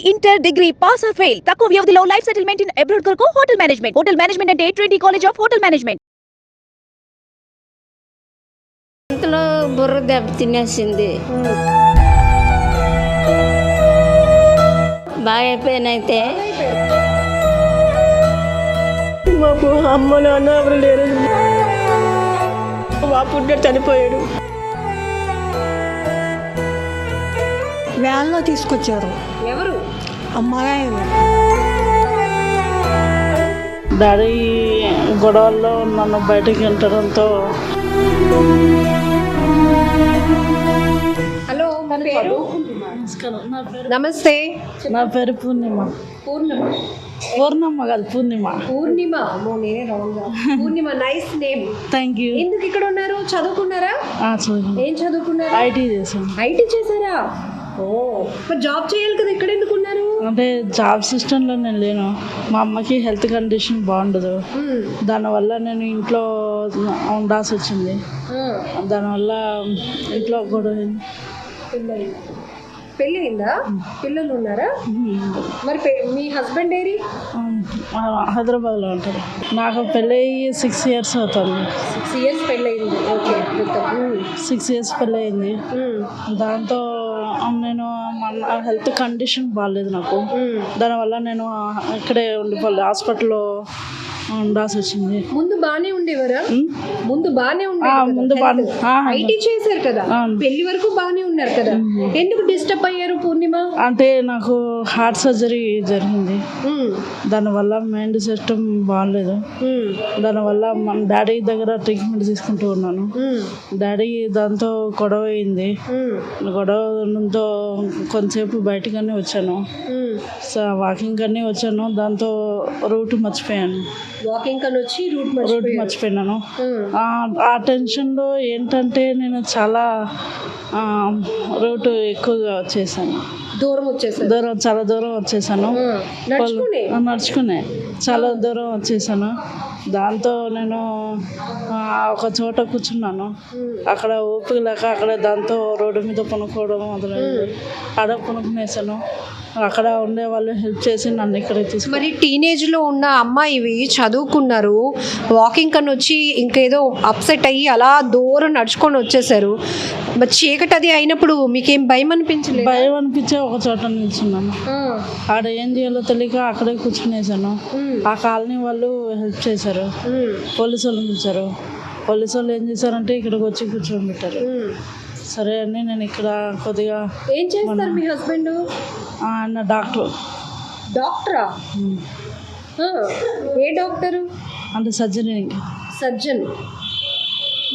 Inter degree pass or fail తక్కువ వ్యవధిలో life settlement in abroad కొరకు హోటల్ మేనేజ్మెంట్ అంటే Trinity college of hotel management. ఇంతలో బుర్ర దెబ్బ తినేసింది. బాగా అయిపోయినైతే మాకు అమ్మ నాన్న ఎవరు లేరు. మా పుట్టిన చనిపోయాడు. వ్యాన్లో తీసుకొచ్చారు. ఎవరు? అమ్మాయి. డాడీ గొడవల్లో నన్ను బయటకు వెళ్ళడంతో. హలో, నా పేరు నమస్తే. నా పేరు పూర్ణిమ. పూర్ణమ్మ కాదు, పూర్ణిమ. పూర్ణిమ. పూర్ణిమ, నైస్ నేమ్. Thank you. ఎందుకు ఇక్కడ ఉన్నారు? చదువుకున్నారా? ఏం చదువుకున్నారు? ఐటీ చేశాను. ఐటీ చేశారా? ఓ, మరి జాబ్ చేయాలి కదా, ఇక్కడ ఎందుకు ఉన్నారు? అంటే జాబ్ సిస్టంలో నేను లేను. మా అమ్మకి హెల్త్ కండిషన్ బాగుండదు. దానివల్ల నేను ఇంట్లో ఉండాల్సి వచ్చింది. దానివల్ల ఇంట్లో గొడవ. పెళ్ళి అయిందా? పిల్లలు ఉన్నారా? మరి మీ హస్బెండ్ ఏరి? హైదరాబాద్లో ఉంటారు. నాకు పెళ్ళి 6 years అవుతుంది. 6 years పెళ్ళి అయింది. ఓకే, 6 years పెళ్ళి అయింది. దాంతో నేను హెల్త్ కండిషన్ బాగాలేదు నాకు. దానివల్ల నేను ఇక్కడే ఉండిపోలేదు, హాస్పిటల్లో ఉండాల్సి వచ్చింది. ముందు బాగానే ఉండేవారా? ముందు బాగానే ముందు ఐటీ చేశారు కదా, పెళ్లి వరకు బాగానే ఉన్నారు కదా, ఎందుకు డిస్టర్బ్ అయ్యారు పూర్ణిమ? అంటే నాకు హార్ట్ సర్జరీ జరిగింది. దానివల్ల మైండ్ సిస్టమ్ బాగాలేదు. దానివల్ల మన డాడీ దగ్గర ట్రీట్మెంట్ తీసుకుంటూ ఉన్నాను. డాడీ దాంతో గొడవ అయింది. గొడవతో కొంతసేపు బయటకనే వచ్చాను, వాకింగ్ కన్నీ వచ్చాను. దాంతో రూట్ మర్చిపోయాను. వాకింగ్ కని వచ్చి రూట్ మర్చిపోయినాను. ఆ టెన్షన్లో ఏంటంటే నేను చాలా రూట్ ఎక్కువగా వచ్చేసాను. చాలా దూరం వచ్చేసాను. నడుచుకునే చాలా దూరం వచ్చేసాను. దాంతో నేను ఒక చోట కూర్చున్నాను. అక్కడ ఓపిక లేక అక్కడ దాంతో రోడ్డు మీద కొనుక్కోవడం మొదలైంది. ఆడ కొనుక్కునేసాను. అక్కడ ఉండే వాళ్ళు హెల్ప్ చేసి నన్ను ఇక్కడ తీసుకు. మరి టీనేజ్లో ఉన్న అమ్మాయివి చదువుకున్నారు, వాకింగ్ కని వచ్చి ఇంకేదో అప్సెట్ అయ్యి అలా దూరం నడుచుకొని వచ్చేసారు. మరి చీకటి అది అయినప్పుడు మీకేం భయం అనిపించలేదు? భయం అనిపించే ఒక చోట నిల్చున్నాను. ఆడ ఏం చేయాలో తెలియక అక్కడే కూర్చునేసాను. ఆ కాలనీ వాళ్ళు హెల్ప్ చేశారు. పోలీసు వాళ్ళు పిలిచారు. పోలీసు వాళ్ళు ఏం చేశారంటే ఇక్కడికి వచ్చి కూర్చోబెట్టారు. సరే అని నేను ఇక్కడ కొద్దిగా. ఏం చేస్తారు మీ హస్బెండ్? ఆయన డాక్టరా? ఏ డాక్టరు? అంటే సర్జన్.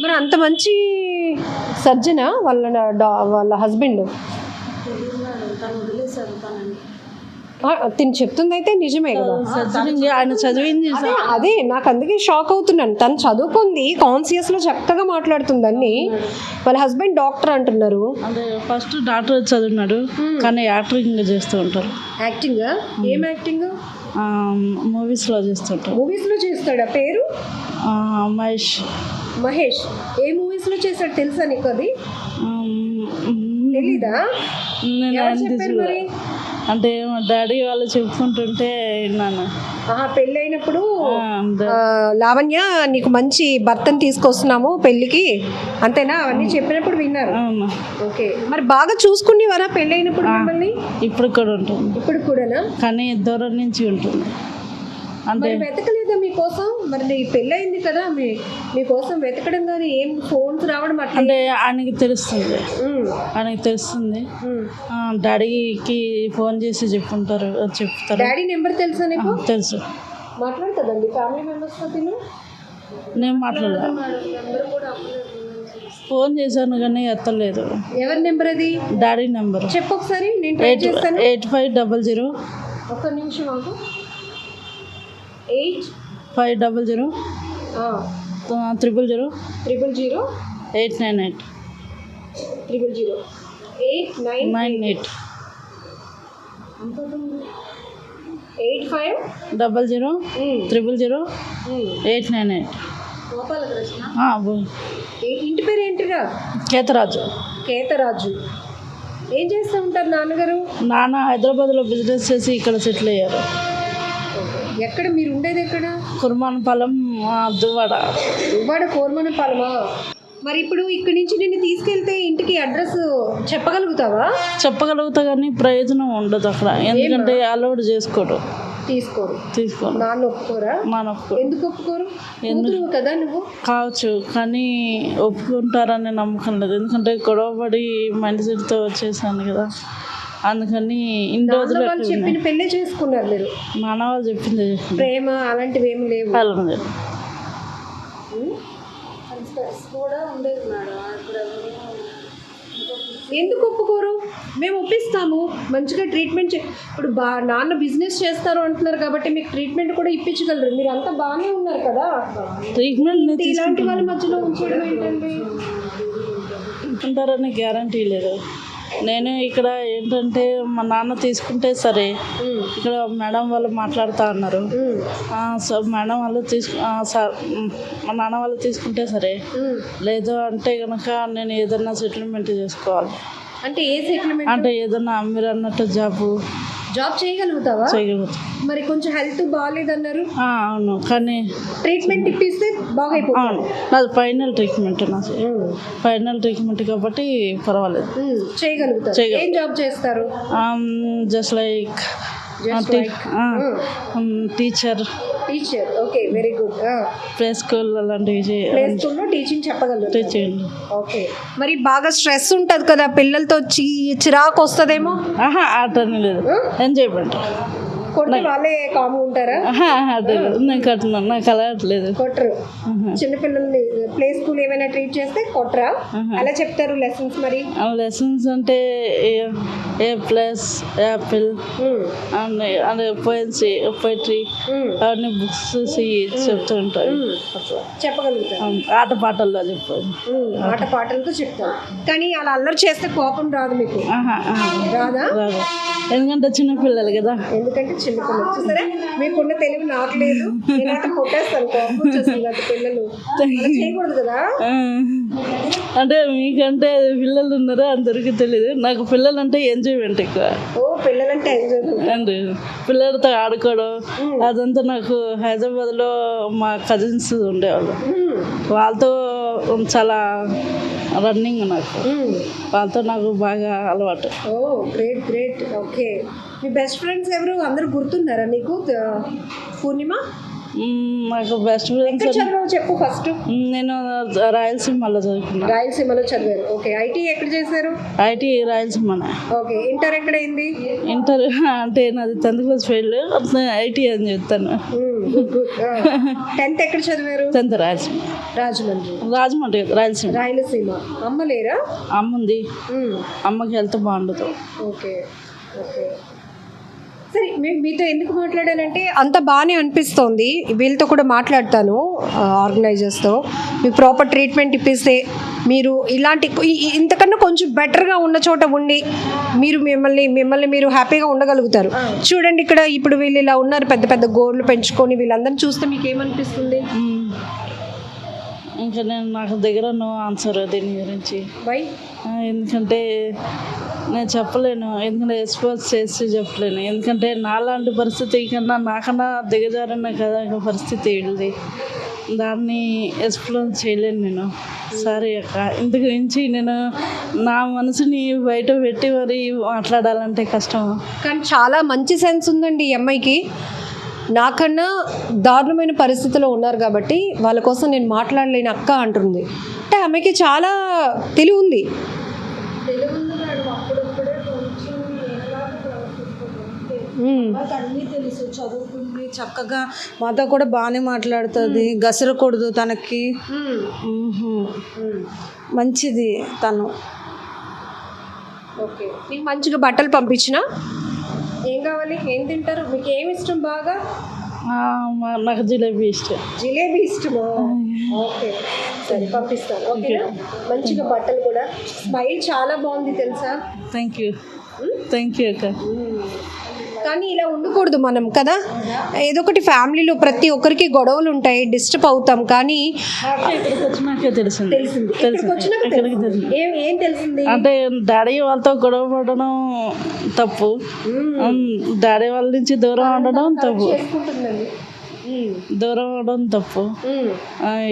మరి అంత మంచి సర్జనా వాళ్ళ హస్బెండ్? తిని చెప్తుంది అయితే నిజమే కదా. ఆయన చదివింది అదే, నాకు అందుకే షాక్ అవుతున్నాను. తను చదువుకుంది, కాన్షియస్లో చక్కగా మాట్లాడుతుందని. వాళ్ళ హస్బెండ్ డాక్టర్ అంటున్నారు. అంటే ఫస్ట్ డాక్టర్ చదివినాడు, కానీ యాక్టింగ్ చేస్తూ ఉంటారు. యాక్టింగ్? ఏం యాక్టింగ్? మూవీస్లో చేస్తుంటారు. మూవీస్లో చేస్తాడా? పేరు? మహేష్. ఏ మూవీస్లో చేస్తాడు తెలుసా నీకు? అది తెలీదా? మరి అంటే మా డాడీ వాళ్ళు చెప్పుకుంటుంటే విన్నాను. పెళ్ళైనప్పుడు లావణ్య నీకు మంచి భర్తను తీసుకొస్తున్నాము పెళ్ళికి, అంతేనా? అవన్నీ చెప్పినప్పుడు విన్నారు. ఓకే, మరి బాగా చూసుకునేవారా పెళ్ళైనప్పుడు మిమ్మల్ని? ఇప్పుడు కూడా ఉంటుంది. ఇప్పుడు కూడానా? కానీ దూరం నుంచి ఉంటుంది. అంటే వెతకలేదా మీకోసం? మరి నీ పెళ్ళయింది కదా, మీకోసం వెతకడం కానీ ఏం ఫోన్స్ రావడం అట్లా? అంటే ఆయనకి తెలుస్తుంది. డాడీకి ఫోన్ చేసి చెప్తారు. డాడీ నెంబర్ తెలుసా నీకు? తెలుసు. మాట్లాడుతుందండి ఫ్యామిలీ మెంబర్స్తో? నేను మాట్లాడలేదు. ఫోన్ చేశాను కానీ ఎత్తలేదు. ఎవరి నెంబర్ అది? Daddy number. చెప్పు ఒకసారి, నేను ట్రై చేస్తాను. 8500. ఒక్క నిమిషం ఆగు. 8500 000 000 898 000 898 8500 000 898. గోపాలకృష్ణ. ఇంటి పేరు ఏంటిరా? కేతరాజు. ఏం చేస్తూ ఉంటారు నాన్నగారు? నాన్న హైదరాబాద్లో బిజినెస్ చేసి ఇక్కడ సెటిల్ అయ్యారు. ఎక్కడ మీరు ఉండేది? ఎక్కడ? కుర్మానపాలెం, దువ్వాడ. దువ్వాడ కోరమనపాలెమా? మరి ఇప్పుడు ఇక్కడి నుంచి నిన్ను తీసుకెళ్తే ఇంటికి అడ్రస్ చెప్పగలుగుతావా? చెప్పగలుగుతా కానీ ప్రయోజనం ఉండదు అక్కడ, ఎందుకంటే అలౌడ్ చేసుకోడు. తీసుకోరు. నాన్న ఒప్పుకోరా? నాన్న ఒప్పుకోరు. ఎందుకు ఒప్పుకోరు? ఎందుకు కదా నువ్వు కావచ్చు, కానీ ఒప్పుకుంటారని నమ్మకం లేదు. ఎందుకంటే గొడవపడి మైండ్ సెట్తో వచ్చేసాను కదా, అందుకని ఇన్ని రోజులు చెప్పిన పెళ్ళే చేసుకున్నారు మీరు? నాన్న వాళ్ళు చెప్పింది ప్రేమ అలాంటివి ఏమి లేవు? ఎందుకు ఒప్పుకోరు? మేము ఒప్పిస్తాము, మంచిగా ట్రీట్మెంట్ ఇప్పుడు నాన్న బిజినెస్ చేస్తారు అంటున్నారు కాబట్టి మీకు ట్రీట్మెంట్ కూడా ఇప్పించగలరు. మీరు అంతా బాగానే ఉన్నారు కదా, ట్రీట్మెంట్ ఇలాంటి వాళ్ళ మధ్యలో ఉంచడం ఏంటండి? ఉంటారని గ్యారంటీ లేదు. నేను ఇక్కడ ఏంటంటే మా నాన్న తీసుకుంటే సరే, ఇక్కడ మేడం వాళ్ళు మాట్లాడుతూ ఉన్నారు, మేడం వాళ్ళు మా నాన్న వాళ్ళు తీసుకుంటే సరే, లేదు అంటే కనుక నేను ఏదన్నా సెటిల్మెంట్ చేసుకోవాలి. అంటే ఏ సెటిల్మెంట్? అంటే ఏదన్నా మీరు అన్నట్టు జాబ్ చేయగలుగుతావా? చేయగలుగుతా. మరి కొంచెం హెల్త్ బాగాలేదన్నారు. అవును, కానీ ట్రీట్మెంట్ ఇప్పిస్తే బాగైపోతుంది. అవును, నాది ఫైనల్ ట్రీట్మెంట్, ఫైనల్ ట్రీట్మెంట్ కాబట్టి పర్వాలేదు, చేయగలుగుతారు. ఏం జాబ్ చేస్తారు? Just like teacher. Okay, very good. Play school అలాంటివి, ప్లే స్కూల్లో టీచింగ్ చెప్పగలరు. టీచింగ్. ఓకే, మరి బాగా స్ట్రెస్ ఉంటుంది కదా పిల్లలతో, చిరాకు వస్తుందేమో? అటని లేదు, ఎంజాయ్మెంట్. కొట్టి వాళ్ళే కాము ఉంటారా? నేను కట్టినా, నాకు అలవాట్లేదు. కొట్టరు చిన్నపిల్లల్ని. ప్లే స్కూల్ ఏమైనా ట్రీట్ చేస్తే కొట్టరా? అలా చెప్తారు లెసన్స్. మరి లెసన్స్ అంటే ఏ ప్లస్ యాపిల్ అండ్ పోయిట్రీ అవన్నీ బుక్స్ చూసి చెప్తూ ఉంటారు. చెప్పగలుగుతారు. ఆట పాటల్లో చెప్పారు. ఆట పాటలతో చెప్తారు. కానీ అలా అల్లరి చేస్తే కోపం రాదు మీకు? రాదా? రాదు, ఎందుకంటే చిన్నపిల్లలు కదా. ఎందుకంటే చిన్నపిల్లలు చూసారా, మీకున్న తెలివి నాకు లేదు. నేనైతే కొట్టేస్తాను, కోపం వచ్చేస్తుంది నాకు. పిల్లలు చేయకూడదు కదా. అంటే మీకంటే పిల్లలు ఉన్నారా అందరికీ తెలియదు, నాకు పిల్లలు అంటే ఎంజాయ్మెంట్ ఎక్కువ. ఓ, పిల్లలంటే ఎంజాయ్మెంట్. అండ్ పిల్లలతో ఆడుకోవడం అదంతా. నాకు హైదరాబాద్లో మా కజిన్స్ ఉండేవాళ్ళు, వాళ్ళతో చాలా రన్నింగ్, వాళ్ళతో నాకు బాగా అలవాటు. ఓ, గ్రేట్ గ్రేట్. ఓకే, మీ బెస్ట్ ఫ్రెండ్స్ ఎవరు? అందరూ గుర్తున్నారా నీకు? పూర్ణిమ, నాకు బెస్ట్ ఫ్రెండ్స్ చెప్పు ఫస్ట్. నేను రాయలసీమలో చదువుకున్నాను. రాయలసీమలో చదివారు. ఓకే, ఐటీ ఎక్కడ చేశారు? ఐటీ రాయలసీమనే. ఓకే, ఇంటర్ ఎక్కడైంది? ఇంటర్ అంటే నాది 10th క్లాస్ ఫెయిల్, ఐటీ అని చెప్తాను. 10th ఎక్కడ చదివారు? 10th రాయలసీమ. రాజమండ్రి రాయలసీమ. రాయలసీమ. అమ్మ లేరా? అమ్మ ఉంది, అమ్మకి హెల్త్ బాగుండదు. ఓకే ఓకే, సరే. మీతో ఎందుకు మాట్లాడానంటే అంత బాగానే అనిపిస్తోంది. వీళ్ళతో కూడా మాట్లాడతాను, ఆర్గనైజర్స్తో. మీకు ప్రాపర్ ట్రీట్మెంట్ ఇప్పిస్తే మీరు ఇలాంటి ఇంతకన్నా కొంచెం బెటర్గా ఉన్న చోట ఉండి మీరు మిమ్మల్ని మీరు హ్యాపీగా ఉండగలుగుతారు. చూడండి ఇక్కడ ఇప్పుడు వీళ్ళు ఇలా ఉన్నారు, పెద్ద పెద్ద గోర్లు పెంచుకొని. వీళ్ళందరినీ చూస్తే మీకు ఏమనిపిస్తుంది? ఇంకా నాకు దగ్గర నో ఆన్సర్ దీని గురించి. బై, ఎందుకంటే నేను చెప్పలేను, ఎందుకంటే ఎక్స్పోజ్ చేసి చెప్పలేను. ఎందుకంటే నాలాంటి పరిస్థితి కన్నా నాకన్నా దిగజారిన కదా పరిస్థితి ఉంది, దాన్ని ఎక్స్ప్లోర్ చేయలేను నేను. సరే అక్క, ఇంతకు మించి నేను నా మనసుని బయట పెట్టి మరి మాట్లాడాలంటే కష్టం. కానీ చాలా మంచి సెన్స్ ఉందండి ఈ అమ్మాయికి. నాకన్నా దారుణమైన పరిస్థితిలో ఉన్నారు కాబట్టి వాళ్ళ కోసం నేను మాట్లాడలేని అక్క అంటుంది. అంటే ఆమెకి చాలా తెలివి ఉంది. అన్నీ తెలుసు, చదువుకుంది చక్కగా, మాతో కూడా బాగానే మాట్లాడుతుంది, గసరకూడదు తనకి. మంచిది తను. ఓకే, మీకు మంచిగా బట్టలు పంపించిన. ఏం కావాలి? ఏం తింటారు? మీకు ఏమి ఇష్టం బాగా? నాకు జిలేబీ ఇష్టం. జిలేబీ ఇష్టమా? ఓకే, సరే పంపిస్తాను. ఓకే, మంచిగా బట్టలు కూడా. స్మైల్ చాలా బాగుంది తెలుసా? థ్యాంక్ యూ అక్క. కానీ ఇలా ఉండకూడదు మనం కదా. ఏదో ఒకటి ఫ్యామిలీలో ప్రతి ఒక్కరికి గొడవలు ఉంటాయి, డిస్టర్బ్ అవుతాం. కానీ ఇక్కడికి వచ్చినాకే తెలిసింది. ఇక్కడికి వచ్చినాక ఏం తెలిసింది అంటే డాడీ వాళ్ళతో గొడవ పడడం తప్పు, డాడీ వాళ్ళ నుంచి దూరం ఉండడం తప్పు, చేసుకుంటుందండి. దూరం అవడం తప్పు.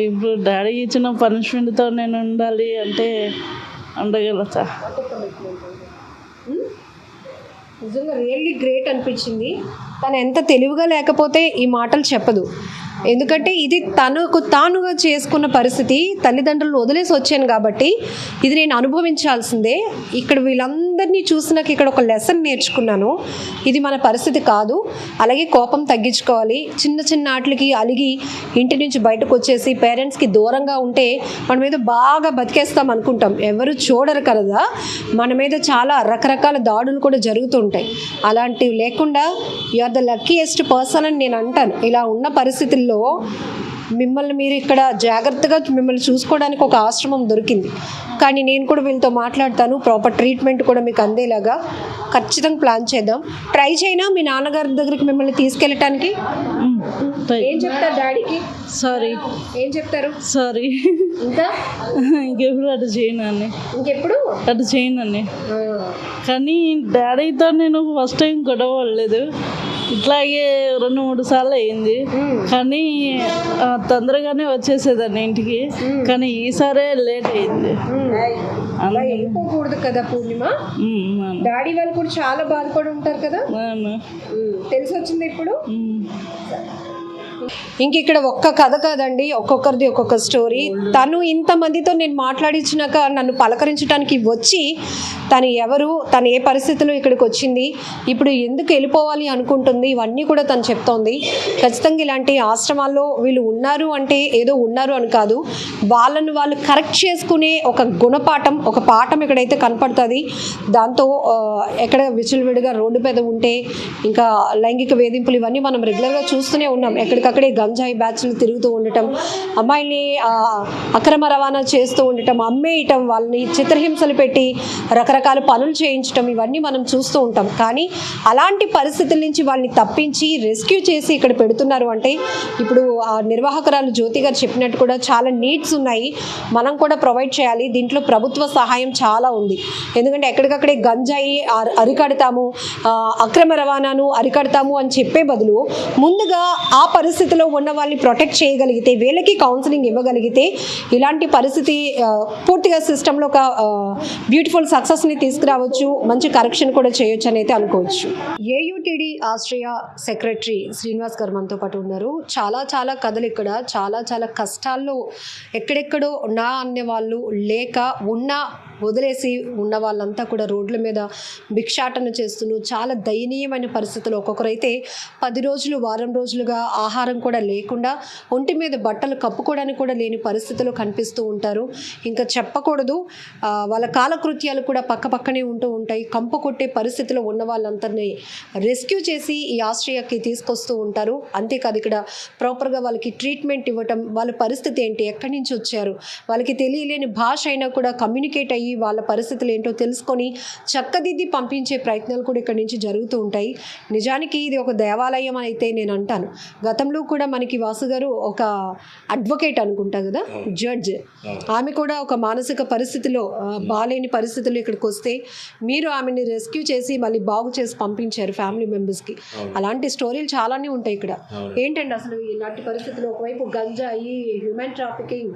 ఇప్పుడు డాడీ ఇచ్చిన పనిష్మెంట్తో నేను ఉండాలి అంటే ఉండగలుగుతా. నిజంగా రియల్లీ గ్రేట్ అనిపించింది. తను ఎంత తెలివిగా లేకపోతే ఈ మాటలు చెప్పదు. ఎందుకంటే ఇది తానుగా చేసుకున్న పరిస్థితి. తల్లిదండ్రులు వదిలేసి వచ్చాను కాబట్టి ఇది నేను అనుభవించాల్సిందే. ఇక్కడ వీళ్ళందరినీ చూసినాక ఇక్కడ ఒక లెసన్ నేర్చుకున్నాను. ఇది మన పరిస్థితి కాదు. అలాగే కోపం తగ్గించుకోవాలి. చిన్న చిన్న ఆటలకి అలిగి ఇంటి నుంచి బయటకు వచ్చేసి పేరెంట్స్కి దూరంగా ఉంటే మన మీద బాగా బతికేస్తాం అనుకుంటాం. ఎవరు చూడరు కదా, మన మీద చాలా రకరకాల దాడులు కూడా జరుగుతుంటాయి. అలాంటివి లేకుండా you are the luckiest person అని నేను అంటాను. ఇలా ఉన్న పరిస్థితుల్లో మిమ్మల్ని మీరు ఇక్కడ జాగ్రత్తగా మిమ్మల్ని చూసుకోవడానికి ఒక ఆశ్రమం దొరికింది. కానీ నేను కూడా వీళ్ళతో మాట్లాడతాను. ప్రాపర్ ట్రీట్మెంట్ కూడా మీకు అందేలాగా ఖచ్చితంగా ప్లాన్ చేద్దాం. ట్రై చేయనా మీ నాన్నగారి దగ్గరికి మిమ్మల్ని తీసుకెళ్ళటానికి? ఏం చెప్తారు డాడీకి? సారీ. ఏం చెప్తారు? సారీ, ఇంకా ఇంకెప్పుడు అటు చేయను, ఇంకెప్పుడు అటు చేయను. కానీ డాడీతో నేను ఫస్ట్ టైం గొడవ పడలేదు. ఇట్లాగే 2-3 సార్లు అయింది. కానీ తొందరగానే వచ్చేసేదాన్ని ఇంటికి. కానీ ఈసారే లేట్ అయింది. అలా వెళ్ళిపోకూడదు కదా పూర్ణిమ. డాడీ వాళ్ళు కూడా చాలా బాధపడి ఉంటారు కదా. తెలిసి వచ్చింది ఇప్పుడు. ఇంక ఇక్కడ ఒక్క కథ కాదండి, ఒక్కొక్కరిది ఒక్కొక్క స్టోరీ. తను ఇంతమందితో నేను మాట్లాడించినాక నన్ను పలకరించడానికి వచ్చి తను ఎవరు, తను ఏ పరిస్థితిలో ఇక్కడికి వచ్చింది, ఇప్పుడు ఎందుకు వెళ్ళిపోవాలి అనుకుంటుంది, ఇవన్నీ కూడా తను చెప్తోంది. ఖచ్చితంగా ఇలాంటి ఆశ్రమాల్లో వీళ్ళు ఉన్నారు అంటే ఏదో ఉన్నారు అని కాదు, వాళ్ళను వాళ్ళు కరెక్ట్ చేసుకునే ఒక గుణపాఠం, ఒక పాఠం ఇక్కడైతే కనపడుతుంది. దాంతో ఎక్కడ విచ్చలవిడిగా రోడ్డు మీద ఉంటే ఇంకా లైంగిక వేధింపులు ఇవన్నీ మనం రెగ్యులర్గా చూస్తూనే ఉన్నాం. ఎక్కడికక్కడే గంజాయి బ్యాచ్లు తిరుగుతూ ఉండటం, అమ్మాయిల్ని అక్రమ రవాణా చేస్తూ ఉండటం, అమ్మేయటం, వాళ్ళని చిత్రహింసలు పెట్టి రకరకాల పనులు చేయించడం, ఇవన్నీ మనం చూస్తూ ఉంటాం. కానీ అలాంటి పరిస్థితుల నుంచి వాళ్ళని తప్పించి రెస్క్యూ చేసి ఇక్కడ పెడుతున్నారు అంటే ఇప్పుడు ఆ నిర్వాహకురాలు జ్యోతి గారు చెప్పినట్టు కూడా చాలా నీడ్స్ ఉన్నాయి, మనం కూడా ప్రొవైడ్ చేయాలి. దీంట్లో ప్రభుత్వ సహాయం చాలా ఉంది. ఎందుకంటే ఎక్కడికక్కడే గంజాయి అరికడతాము, అక్రమ రవాణాను అరికడతాము అని చెప్పే బదులు ముందుగా ఆ పరిస్థితిలో ఉన్న వాళ్ళని ప్రొటెక్ట్ చేయగలిగితే, వీళ్ళకి కౌన్సిలింగ్ ఇవ్వగలిగితే ఇలాంటి పరిస్థితి పూర్తిగా సిస్టంలో ఒక బ్యూటిఫుల్ సక్సెస్ని తీసుకురావచ్చు, మంచి కరెక్షన్ కూడా చేయొచ్చు అని అయితే అనుకోవచ్చు. ఏయుటిడి ఆస్ట్రియా సెక్రటరీ శ్రీనివాస్ గారు మనతో పాటు ఉన్నారు. చాలా చాలా కథలు ఇక్కడ, చాలా చాలా కష్టాల్లో ఎక్కడెక్కడో నా అనే వాళ్ళు లేక ఉన్నా వదిలేసి ఉన్న వాళ్ళంతా కూడా రోడ్ల మీద భిక్షాటన చేస్తున్నారు. చాలా దయనీయమైన పరిస్థితులు. ఒక్కొక్కరైతే 10 రోజులు వారం రోజులుగా ఆహారం కూడా లేకుండా ఒంటి మీద బట్టలు కప్పుకోవడానికి కూడా లేని పరిస్థితులు కనిపిస్తూ ఉంటారు. ఇంకా చెప్పకూడదు, వాళ్ళ కాలకృత్యాలు కూడా పక్కనే ఉంటూ ఉంటాయి. కంప కొట్టే పరిస్థితిలో ఉన్న వాళ్ళందరినీ రెస్క్యూ చేసి ఈ ఆస్ట్రియాకి తీసుకొస్తూ ఉంటారు. అంతేకాదు ఇక్కడ ప్రాపర్గా వాళ్ళకి ట్రీట్మెంట్ ఇవ్వటం, వాళ్ళ పరిస్థితి ఏంటి, ఎక్కడి నుంచి వచ్చారు, వాళ్ళకి తెలియలేని భాష అయినా కూడా కమ్యూనికేట్ అయ్యి వాళ్ళ పరిస్థితులు ఏంటో తెలుసుకొని చక్కదిద్ది పంపించే ప్రయత్నాలు కూడా ఇక్కడ నుంచి జరుగుతూ ఉంటాయి. నిజానికి ఇది ఒక దేవాలయం అని అయితే నేను అంటాను. గతంలో కూడా మనకి వాసు గారు ఒక అడ్వకేట్ అనుకుంటా కదా, జడ్జ్, ఆమె కూడా ఒక మానసిక పరిస్థితిలో బాలేని పరిస్థితుల్లో ఇక్కడికి వస్తే మీరు ఆమెని రెస్క్యూ చేసి మళ్ళీ బాగు చేసి పంపించారు ఫ్యామిలీ మెంబర్స్కి. అలాంటి స్టోరీలు చాలానే ఉంటాయి ఇక్కడ. ఏంటండి అసలు ఇలాంటి పరిస్థితుల్లో ఒకవైపు గంజాయి, హ్యూమన్ ట్రాఫికింగ్,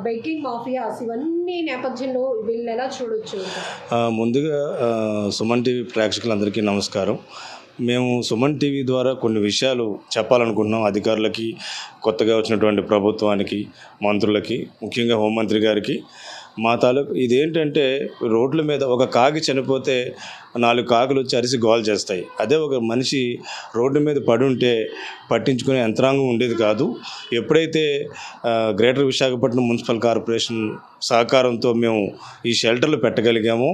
బెగ్గింగ్ మాఫియాస్, ఇవన్నీ నేపథ్యంలో వీళ్ళు ఎలా చూడొచ్చు? ముందుగా సుమన్ టీవీ ప్రేక్షకులందరికీ నమస్కారం. మేము సుమన్ టీవీ ద్వారా కొన్ని విషయాలు చెప్పాలనుకుంటున్నాం అధికారులకి, కొత్తగా వచ్చినటువంటి ప్రభుత్వానికి, మంత్రులకి, ముఖ్యంగా హోంమంత్రి గారికి. మా తాలూకు ఇదేంటంటే రోడ్ల మీద ఒక కాకి చనిపోతే 4 కాకులు వచ్చి అరిసి గోల్ చేస్తాయి. అదే ఒక మనిషి రోడ్డు మీద పడి ఉంటే పట్టించుకునే యంత్రాంగం ఉండేది కాదు. ఎప్పుడైతే గ్రేటర్ విశాఖపట్నం మున్సిపల్ కార్పొరేషన్ సహకారంతో మేము ఈ షెల్టర్లు పెట్టగలిగామో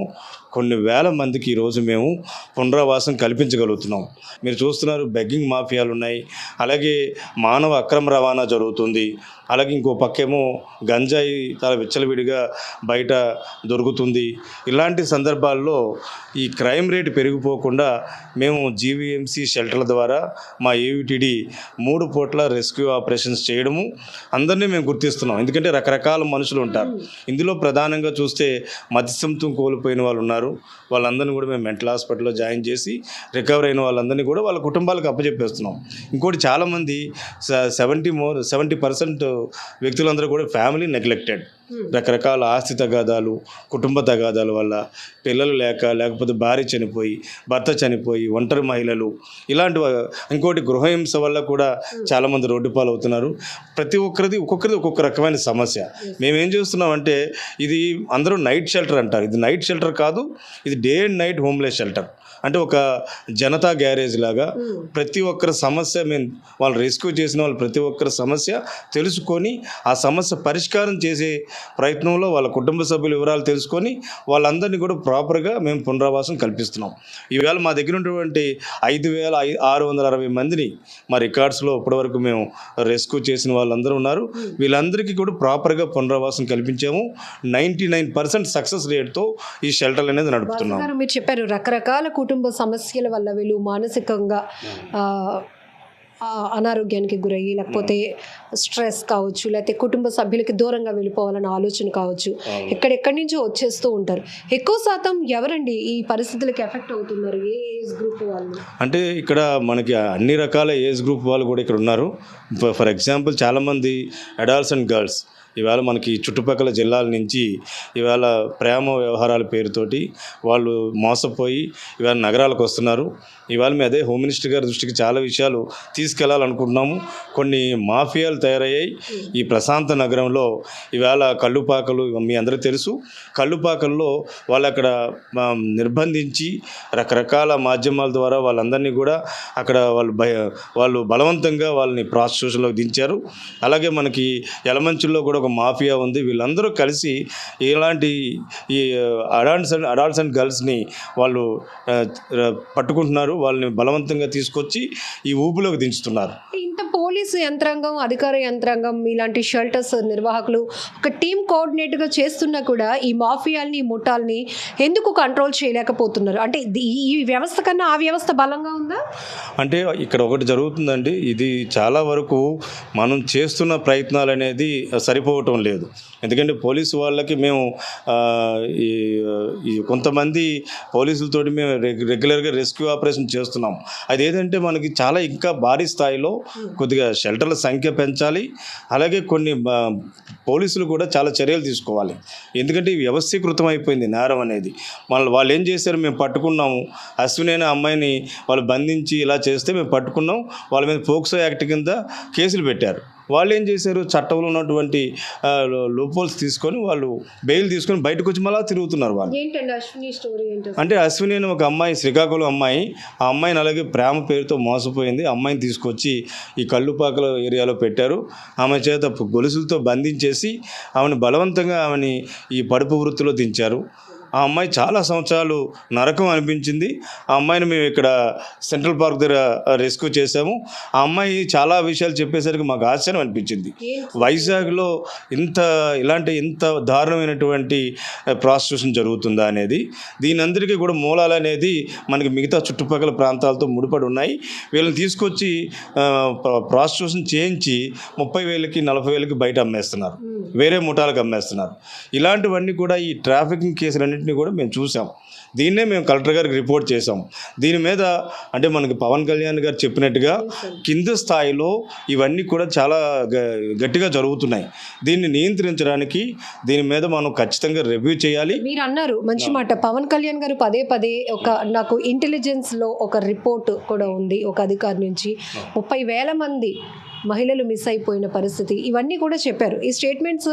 కొన్ని వేల మందికి ఈరోజు మేము పునరావాసం కల్పించగలుగుతున్నాం. మీరు చూస్తున్నారు, బెగ్గింగ్ మాఫియాలు ఉన్నాయి, అలాగే మానవ అక్రమ రవాణా జరుగుతుంది, అలాగే ఇంకో పక్కేమో గంజాయి చాలా విచ్చలవిడిగా బయట దొరుకుతుంది. ఇలాంటి సందర్భాల్లో ఈ క్రైమ్ రేట్ పెరిగిపోకుండా మేము జీవీఎంసీ షెల్టర్ల ద్వారా మా ఏవిటిడి 3 పూట్ల రెస్క్యూ ఆపరేషన్స్ చేయడము అందరినీ మేము గుర్తిస్తున్నాం. ఎందుకంటే రకరకాల మనుషులు ఉంటారు. ఇందులో ప్రధానంగా చూస్తే మతిస్థిమితం కోల్పోయిన వాళ్ళు ఉన్నారు. వాళ్ళందరినీ కూడా మేము మెంటల్ హాస్పిటల్లో జాయిన్ చేసి రికవర్ అయిన వాళ్ళందరినీ కూడా వాళ్ళ కుటుంబాలకు అప్పచెప్పేస్తున్నాం. ఇంకోటి చాలామంది 70% వ్యక్తులందరూ కూడా ఫ్యామిలీ నెగ్లెక్టెడ్, రకరకాల ఆస్తి తగాదాలు, కుటుంబ తగాదాల వల్ల పిల్లలు లేకపోతే భార్య చనిపోయి, భర్త చనిపోయి, ఒంటరి మహిళలు, ఇలాంటి ఇంకోటి గృహహింస వల్ల కూడా చాలామంది రోడ్డు పాలు అవుతున్నారు. ప్రతి ఒక్కరిది ఒక్కొక్క రకమైన సమస్య. మేమేం చేస్తున్నామంటే ఇది అందరూ నైట్ షెల్టర్ అంటారు. ఇది నైట్ షెల్టర్ కాదు, ఇది day and night homeless shelter. అంటే ఒక జనతా గ్యారేజ్ లాగా ప్రతి ఒక్కరి సమస్య మేము వాళ్ళు రెస్క్యూ చేసిన వాళ్ళు ప్రతి ఒక్కరి సమస్య తెలుసుకొని ఆ సమస్య పరిష్కారం చేసే ప్రయత్నంలో వాళ్ళ కుటుంబ సభ్యుల వివరాలు తెలుసుకొని వాళ్ళందరినీ కూడా ప్రాపర్గా మేము పునరావాసం కల్పిస్తున్నాం. ఈవేళ మా దగ్గర ఉన్నటువంటి 5,660 మందిని మా రికార్డ్స్లో ఇప్పటివరకు మేము రెస్క్యూ చేసిన వాళ్ళందరూ ఉన్నారు. వీళ్ళందరికీ కూడా ప్రాపర్గా పునరావాసం కల్పించాము. 99% సక్సెస్ రేట్తో ఈ షెల్టర్ అనేది నడుపుతున్నాం. మీరు చెప్పారు రకరకాల కుటుంబ సమస్యల వల్ల వీళ్ళు మానసికంగా అనారోగ్యానికి గురయ్యి, లేకపోతే స్ట్రెస్ కావచ్చు, లేకపోతే కుటుంబ సభ్యులకి దూరంగా వెళ్ళిపోవాలన్న ఆలోచన కావచ్చు, ఎక్కడెక్కడి నుంచో వచ్చేస్తూ ఉంటారు. ఎక్కువ శాతం ఎవరండి ఈ పరిస్థితులకి ఎఫెక్ట్ అవుతున్నారు? ఏ ఏజ్ గ్రూప్ వాళ్ళు? అంటే ఇక్కడ మనకి అన్ని రకాల ఏజ్ గ్రూప్ వాళ్ళు కూడా ఇక్కడ ఉన్నారు. ఫర్ ఎగ్జాంపుల్ చాలామంది అడల్ట్స్ అండ్ గర్ల్స్ ఇవాళ మనకి చుట్టుపక్కల జిల్లాల నుంచి ఇవాళ ప్రేమ వ్యవహారాల పేరుతోటి వాళ్ళు మోసపోయి ఇవాళ నగరాలకు వస్తున్నారు. ఇవాళ మేము అదే హోమ్ మినిస్టర్ గారి దృష్టికి చాలా విషయాలు తీసుకెళ్లాలనుకుంటున్నాము. కొన్ని మాఫియాలు తయారయ్యాయి ఈ ప్రశాంత నగరంలో. ఇవాళ కళ్ళుపాకలు మీ అందరికీ తెలుసు. కళ్ళుపాకల్లో వాళ్ళు అక్కడ నిర్బంధించి రకరకాల మాధ్యమాల ద్వారా వాళ్ళందరినీ కూడా అక్కడ వాళ్ళు బలవంతంగా వాళ్ళని ప్రాస్టిట్యూషన్లోకి దించారు. అలాగే మనకి యలమంచిలో కూడా ఒక మాఫియా ఉంది. వీళ్ళందరూ కలిసి ఇలాంటి ఈ అడల్ట్స్ అండ్ గర్ల్స్ని వాళ్ళు పట్టుకుంటున్నారు. వాళ్ళని బలవంతంగా తీసుకొచ్చి ఈ ఊపులోకి దించుతున్నారు. ఇంత పోలీసు యంత్రాంగం, అధికార యంత్రాంగం, ఇలాంటి షెల్టర్స్ నిర్వాహకులు ఒక టీమ్ కోఆర్డినేట్గా చేస్తున్నా కూడా ఈ మాఫియాల్ని, ముఠాల్ని ఎందుకు కంట్రోల్ చేయలేకపోతున్నారు? అంటే ఈ వ్యవస్థ కన్నా ఆ వ్యవస్థ బలంగా ఉందా? అంటే ఇక్కడ ఒకటి జరుగుతుందండి. ఇది చాలా వరకు మనం చేస్తున్న ప్రయత్నాలు అనేది సరిపోవటం లేదు. ఎందుకంటే పోలీసు వాళ్ళకి మేము ఈ కొంతమంది పోలీసులతోటి మేము రెగ్యులర్గా రెస్క్యూ ఆపరేషన్ చేస్తున్నాం. అదేంటంటే మనకి చాలా ఇంకా భారీ స్థాయిలో కొద్దిగా షెల్టర్ల సంఖ్య పెంచాలి. అలాగే కొన్ని పోలీసులు కూడా చాలా చర్యలు తీసుకోవాలి. ఎందుకంటే వ్యవస్థీకృతం అయిపోయింది నేరం అనేది. వాళ్ళు ఏం చేశారు, మేము పట్టుకున్నాము అశ్విని అనే అమ్మాయిని వాళ్ళు బంధించి ఇలా చేస్తే మేము పట్టుకున్నాం, వాళ్ళ మీద పోక్సో యాక్ట్ కింద కేసులు పెట్టారు. వాళ్ళు ఏం చేశారు, చట్టంలో ఉన్నటువంటి లూపోల్స్ తీసుకొని వాళ్ళు బెయిల్ తీసుకొని బయటకు వచ్చి మళ్ళీ తిరుగుతున్నారు. వాళ్ళు అంటే అశ్విని అని ఒక అమ్మాయి, శ్రీకాకుళం అమ్మాయి, ఆ అమ్మాయిని అలాగే ప్రేమ పేరుతో మోసపోయింది. అమ్మాయిని తీసుకొచ్చి ఈ కళ్ళుపాకల ఏరియాలో పెట్టారు. ఆమె చేత గొలుసులతో బంధించేసి ఆమెను బలవంతంగా ఆమెని ఈ పడుపు వృత్తిలో దించారు. ఆ అమ్మాయి చాలా సంవత్సరాలు నరకం అనిపించింది. ఆ అమ్మాయిని మేము ఇక్కడ సెంట్రల్ పార్క్ దగ్గర రెస్క్యూ చేసాము. ఆ అమ్మాయి చాలా విషయాలు చెప్పేసరికి మాకు ఆశ్చర్యం అనిపించింది. వైజాగ్లో ఇంత దారుణమైనటువంటి ప్రాస్టిట్యూషన్ జరుగుతుందా అనేది. దీని అందరికీ కూడా మూలాలు అనేది మనకి మిగతా చుట్టుపక్కల ప్రాంతాలతో ముడిపడి ఉన్నాయి. వీళ్ళని తీసుకొచ్చి ప్రాస్టిట్యూషన్ చేయించి 30,000కి 40,000కి బయట అమ్మేస్తున్నారు, వేరే ముఠాలకు అమ్మేస్తున్నారు. ఇలాంటివన్నీ కూడా ఈ ట్రాఫికింగ్ కేసులన్నింటినీ కూడా మేము చూసాం. దీన్నే మేము కలెక్టర్ గారికి రిపోర్ట్ చేసాం. దీని మీద అంటే మనకి పవన్ కళ్యాణ్ గారు చెప్పినట్టుగా కింద స్థాయిలో ఇవన్నీ కూడా చాలా గట్టిగా జరుగుతున్నాయి. దీన్ని నియంత్రించడానికి దీని మీద మనం ఖచ్చితంగా రివ్యూ చేయాలి. మీరు అన్నారు మంచి మాట. పవన్ కళ్యాణ్ గారు పదే నాకు ఇంటెలిజెన్స్లో ఒక రిపోర్ట్ కూడా ఉంది ఒక అధికారి నుంచి. 30,000 మంది మహిళలు మిస్ అయిపోయిన పరిస్థితి, ఇవన్నీ కూడా చెప్పారు. ఈ స్టేట్మెంట్స్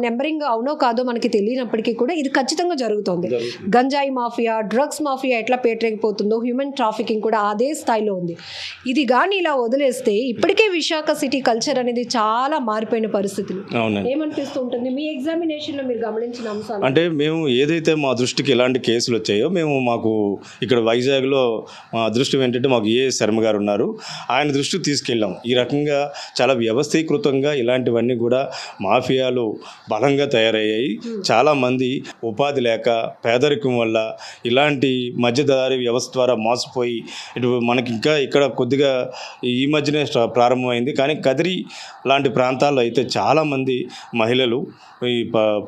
నెంబరింగ్ అవునో కాదో మనకి తెలియనప్పటికీ కూడా ఇది ఖచ్చితంగా జరుగుతుంది. గంజాయి మాఫియా, డ్రగ్స్ మాఫియా ఎట్లా పేటరేగిపోతుందో హ్యూమన్ ట్రాఫికింగ్ కూడా అదే స్థాయిలో ఉంది. ఇది కానీ ఇలా వదిలేస్తే ఇప్పటికే విశాఖ సిటీ కల్చర్ అనేది చాలా మారిపోయిన పరిస్థితులు. ఏమనిపిస్తూ ఉంటుంది మీ ఎగ్జామినేషన్లో మీరు గమనించిన అంశాలు? అంటే మేము ఏదైతే మా దృష్టికి ఎలాంటి కేసులు వచ్చాయో మాకు ఇక్కడ వైజాగ్లో మా అదృష్టం ఏంటంటే మాకు ఏ శర్మ గారు ఉన్నారు, ఆయన దృష్టికి తీసుకెళ్ళాం. ఈ రకంగా రకంగా చాలా వ్యవస్థీకృతంగా ఇలాంటివన్నీ కూడా మాఫియాలు బలంగా తయారయ్యాయి. చాలామంది ఉపాధి లేక పేదరికం వల్ల ఇలాంటి మధ్యదారి వ్యవస్థ ద్వారా మోసపోయి ఇటు మనకి ఇంకా ఇక్కడ కొద్దిగా ఈ మధ్యనే ప్రారంభమైంది. కానీ కదిరి లాంటి ప్రాంతాల్లో అయితే చాలామంది మహిళలు ఈ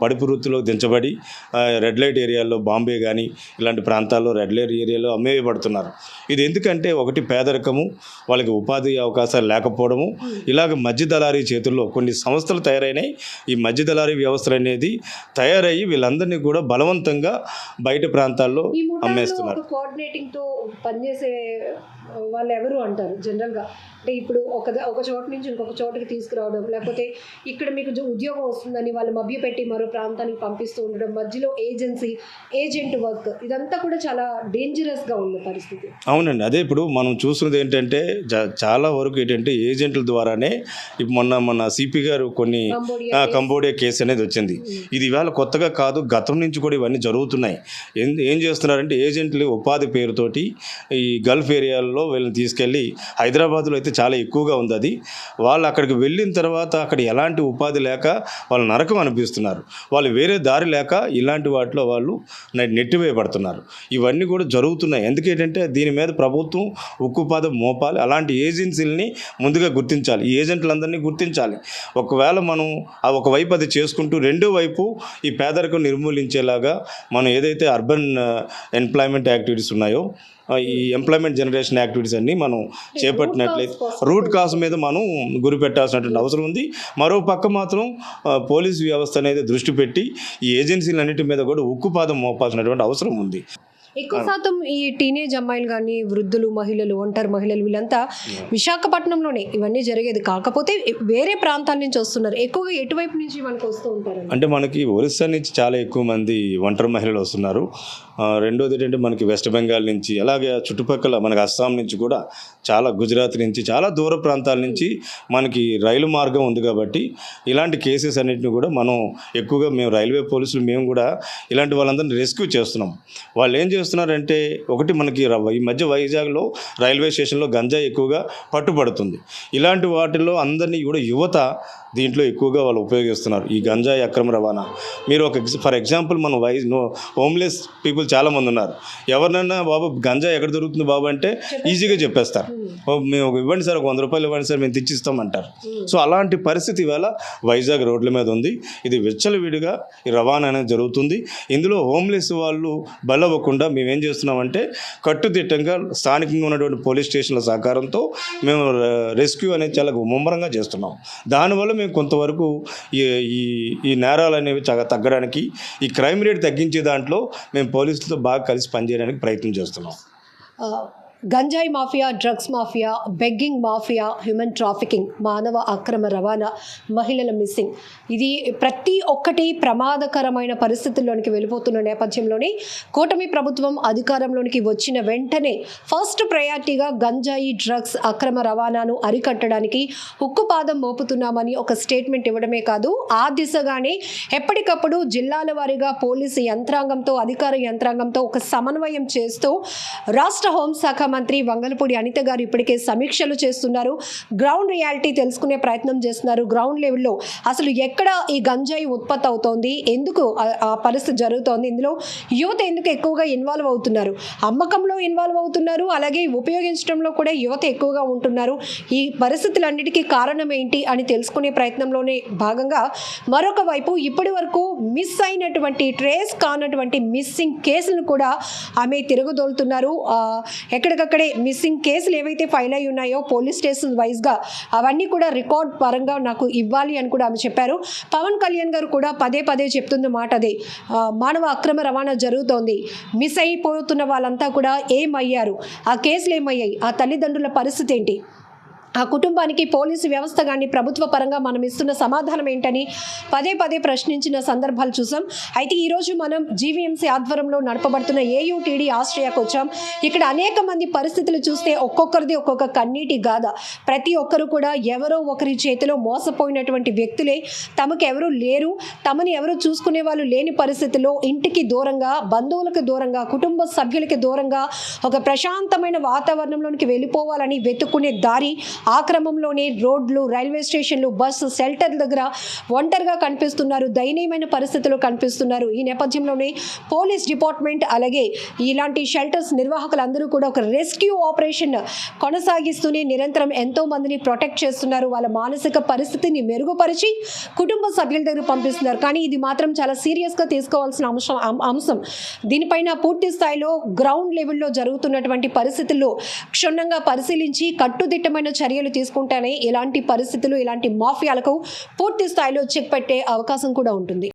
పడుపు వృత్తిలో దించబడి రెడ్ లైట్ ఏరియాల్లో బాంబే కానీ ఇలాంటి ప్రాంతాల్లో రెడ్ లైట్ ఏరియాలో అమ్మేయబడుతున్నారు. ఇది ఎందుకంటే ఒకటి పేదరికము, వాళ్ళకి ఉపాధి అవకాశాలు లేకపోవడము, ఇలాగ మధ్య దళారీ చేతుల్లో కొన్ని సంస్థలు తయారైనాయి. ఈ మధ్య దళారీ వ్యవస్థలు అనేది తయారయ్యి వీళ్ళందరినీ కూడా బలవంతంగా బయట ప్రాంతాల్లో అమ్మేస్తున్నారు. కోఆర్డినేటింగ్ తో పనిచేసే వాళ్ళు ఎవరు అంటారు జనరల్గా? అంటే ఇప్పుడు ఒక చోట నుంచి ఇంకొక చోటకి తీసుకురావడం, లేకపోతే ఇక్కడ మీకు ఉద్యోగం వస్తుందని వాళ్ళు మభ్యపెట్టి మరో ప్రాంతానికి పంపిస్తూ ఉండడం, మధ్యలో ఏజెంట్ వర్క్, ఇదంతా కూడా చాలా డేంజరస్గా ఉన్న పరిస్థితి. అవునండి, అదే ఇప్పుడు మనం చూస్తున్నది ఏంటంటే చాలా వరకు ఏంటంటే ఏజెంట్ల ద్వారానే మొన్న సిపి గారు కొన్ని కంబోడియా కేసు అనేది వచ్చింది. ఇది ఇవాళ కొత్తగా కాదు, గతం నుంచి కూడా ఇవన్నీ జరుగుతున్నాయి. ఏం చేస్తున్నారంటే ఏజెంట్లు ఉపాధి పేరుతోటి ఈ గల్ఫ్ ఏరియాల్లో వీళ్ళని తీసుకెళ్ళి, హైదరాబాద్లో అయితే చాలా ఎక్కువగా ఉంది అది. వాళ్ళు అక్కడికి వెళ్ళిన తర్వాత అక్కడ ఎలాంటి ఉపాధి లేక వాళ్ళు నరకం అనిపిస్తున్నారు. వాళ్ళు వేరే దారి లేక ఇలాంటి వాటిలో వాళ్ళు నెట్టివేయబడుతున్నారు. ఇవన్నీ కూడా జరుగుతున్నాయి. ఎందుకంటే దీని మీద ప్రభుత్వం ఉక్కుపాదం మోపాలి. అలాంటి ఏజెన్సీలని ముందుగా గుర్తించాలి. ఈ ఏజెంట్లందరినీ గుర్తించాలి. ఒకవేళ మనం ఒకవైపు అది చేసుకుంటూ రెండో వైపు ఈ పేదరికం నిర్మూలించేలాగా మనం ఏదైతే అర్బన్ ఎంప్లాయ్మెంట్ యాక్టివిటీస్ ఉన్నాయో, ఈ ఎంప్లాయ్మెంట్ జనరేషన్ యాక్టివిటీస్ అన్నీ మనం చేపట్టినట్లయితే రూట్ కాజ్ మీద మనం గురి పెట్టాల్సినటువంటి అవసరం ఉంది. మరో పక్క మాత్రం పోలీస్ వ్యవస్థ అనేది దృష్టి పెట్టి ఈ ఏజెన్సీలన్నిటి మీద కూడా ఉక్కుపాదం మోపాల్సినటువంటి అవసరం ఉంది. ఎక్కువ శాతం ఈ టీనేజ్ అమ్మాయిలు కానీ, వృద్ధులు, మహిళలు, ఒంటరి మహిళలు, వీళ్ళంతా విశాఖపట్నంలోనే ఇవన్నీ జరిగేది. కాకపోతే వేరే ప్రాంతాల నుంచి వస్తున్నారు. ఎక్కువగా ఎటువైపు నుంచి మనకు వస్తూ ఉంటారు అంటే మనకి ఒరిస్సా నుంచి చాలా ఎక్కువ మంది ఒంటరి మహిళలు వస్తున్నారు. రెండోది ఏంటంటే మనకి వెస్ట్ బెంగాల్ నుంచి, అలాగే చుట్టుపక్కల మనకి అస్సాం నుంచి కూడా, చాలా గుజరాత్ నుంచి, చాలా దూర ప్రాంతాల నుంచి మనకి రైలు మార్గం ఉంది. కాబట్టి ఇలాంటి కేసెస్ అన్నింటినీ కూడా మనం ఎక్కువగా మేము రైల్వే పోలీసులు మేము కూడా ఇలాంటి వాళ్ళందరినీ రెస్క్యూ చేస్తున్నాం. వాళ్ళు ఏం చేస్తున్నారంటే, ఒకటి మనకి ఈ మధ్య వైజాగ్లో రైల్వే స్టేషన్లో గంజాయి ఎక్కువగా పట్టుబడుతుంది. ఇలాంటి వాటిల్లో అందరినీ కూడా యువత దీంట్లో ఎక్కువగా వాళ్ళు ఉపయోగిస్తున్నారు ఈ గంజాయి అక్రమ రవాణా. మీరు ఫర్ ఎగ్జాంపుల్ మన హోమ్లెస్ పీపుల్ చాలామంది ఉన్నారు. ఎవరినైనా బాబు గంజాయి ఎక్కడ దొరుకుతుంది బాబు అంటే ఈజీగా చెప్పేస్తారు. మేము ఇవ్వండి సార్, 100 రూపాయలు ఇవ్వండి సార్, మేము తెచ్చిస్తామంటారు. సో అలాంటి పరిస్థితి ఇవాళ వైజాగ్ రోడ్ల మీద ఉంది. ఇది విచ్చలవిడిగా ఈ రవాణా అనేది జరుగుతుంది. ఇందులో హోమ్లెస్ వాళ్ళు బలవ్వకుండా మేమేం చేస్తున్నామంటే కట్టుదిట్టంగా స్థానికంగా ఉన్నటువంటి పోలీస్ స్టేషన్ల సహకారంతో మేము రెస్క్యూ అనేది చాలా ముమ్మరంగా చేస్తున్నాం. దానివల్ల మేము కొంతవరకు ఈ నేరాలు అనేవి చాలా తగ్గడానికి, ఈ క్రైమ్ రేట్ తగ్గించే దాంట్లో మేము పోలీసులతో బాగా కలిసి పనిచేయడానికి ప్రయత్నం చేస్తున్నాం. గంజాయి mafia, drugs mafia, begging mafia, human trafficking, మానవ అక్రమ రవాణా, మహిళల మిస్సింగ్, ఇది ప్రతి ఒక్కటి ప్రమాదకరమైన పరిస్థితుల్లోనికి వెళ్ళిపోతున్న నేపథ్యంలోనే కూటమి ప్రభుత్వం అధికారంలోనికి వచ్చిన వెంటనే ఫస్ట్ ప్రయారిటీగా గంజాయి, డ్రగ్స్ అక్రమ రవాణాను అరికట్టడానికి ఉక్కుపాదం మోపుతున్నామని ఒక స్టేట్మెంట్ ఇవ్వడమే కాదు, ఆ దిశగానే ఎప్పటికప్పుడు జిల్లాల వారీగా పోలీసు యంత్రాంగంతో, అధికార యంత్రాంగంతో ఒక సమన్వయం చేస్తూ రాష్ట్ర హోంశాఖ మంత్రి వంగలపూడి అనిత గారు ఇప్పటికే సమీక్షలు చేస్తున్నారు. గ్రౌండ్ రియాలిటీ తెలుసుకునే ప్రయత్నం చేస్తున్నారు. గ్రౌండ్ లెవెల్లో అసలు ఎక్కడ ఈ గంజాయి ఉత్పత్తి అవుతోంది, ఎందుకు ఆ పరిస్థితి జరుగుతోంది, ఇందులో యువత ఎందుకు ఎక్కువగా ఇన్వాల్వ్ అవుతున్నారు, అమ్మకంలో ఇన్వాల్వ్ అవుతున్నారు, అలాగే ఉపయోగించడంలో కూడా యువత ఎక్కువగా ఉంటున్నారు, ఈ పరిస్థితులన్నిటికీ కారణం ఏంటి అని తెలుసుకునే ప్రయత్నంలోనే భాగంగా మరొక వైపు ఇప్పటి వరకు మిస్ అయినటువంటి, ట్రేస్ కానటువంటి మిస్సింగ్ కేసులను కూడా ఆమె తిరగదోలుతున్నారు. ఎక్కడికక్కడే మిస్సింగ్ కేసులు ఏవైతే ఫైల్ అయి ఉన్నాయో పోలీస్ స్టేషన్ వైజ్గా అవన్నీ కూడా రికార్డ్ పరంగా నాకు ఇవ్వాలి అని కూడా ఆమె చెప్పారు. పవన్ కళ్యాణ్ గారు కూడా పదే పదే చెప్తున్న మాట అదే, మానవ అక్రమ రవాణా జరుగుతోంది, మిస్ అయిపోతున్న వాళ్ళంతా కూడా ఏమయ్యారు, ఆ కేసులు ఏమయ్యాయి, ఆ తల్లిదండ్రుల పరిస్థితి ఏంటి, ఆ కుటుంబానికి పోలీసు వ్యవస్థ కానీ ప్రభుత్వ పరంగా మనం ఇస్తున్న సమాధానం ఏంటని పదే పదే ప్రశ్నించిన సందర్భాలు చూసాం. అయితే ఈరోజు మనం జీవీఎంసీ ఆధ్వర్యంలో నడపబడుతున్న ఏయుటీడీ ఆస్ట్రియాకు వచ్చాం. ఇక్కడ అనేక మంది పరిస్థితులు చూస్తే ఒక్కొక్కరిది ఒక్కొక్క కన్నీటి గాథ. ప్రతి ఒక్కరు కూడా ఎవరో ఒకరి చేతిలో మోసపోయినటువంటి వ్యక్తులే, తమకు ఎవరు లేరు, తమని ఎవరు చూసుకునే వాళ్ళు లేని పరిస్థితుల్లో ఇంటికి దూరంగా, బంధువులకు దూరంగా, కుటుంబ సభ్యులకి దూరంగా ఒక ప్రశాంతమైన వాతావరణంలోనికి వెళ్ళిపోవాలని వెతుక్కునే దారి ఆ క్రమంలోనే రోడ్లు, రైల్వే స్టేషన్లు, బస్సు షెల్టర్ దగ్గర ఒంటరిగా కనిపిస్తున్నారు, దయనీయమైన పరిస్థితులు కనిపిస్తున్నారు. ఈ నేపథ్యంలోనే పోలీస్ డిపార్ట్మెంట్ అలాగే ఇలాంటి షెల్టర్స్ నిర్వాహకులందరూ కూడా ఒక రెస్క్యూ ఆపరేషన్ కొనసాగిస్తూనే నిరంతరం ఎంతో మందిని ప్రొటెక్ట్ చేస్తున్నారు. వాళ్ళ మానసిక పరిస్థితిని మెరుగుపరిచి కుటుంబ సభ్యుల దగ్గర పంపిస్తున్నారు. కానీ ఇది మాత్రం చాలా సీరియస్గా తీసుకోవాల్సిన అంశం. దీనిపైన పూర్తి స్థాయిలో గ్రౌండ్ లెవెల్లో జరుగుతున్నటువంటి పరిస్థితుల్లో క్షుణ్ణంగా పరిశీలించి కట్టుదిట్టమైన చర్యలు తీసుకుంటేనే ఇలాంటి పరిస్థితులు, ఇలాంటి మాఫియాలకు పూర్తి స్థాయిలో చెక్ పెట్టే అవకాశం కూడా ఉంటుంది.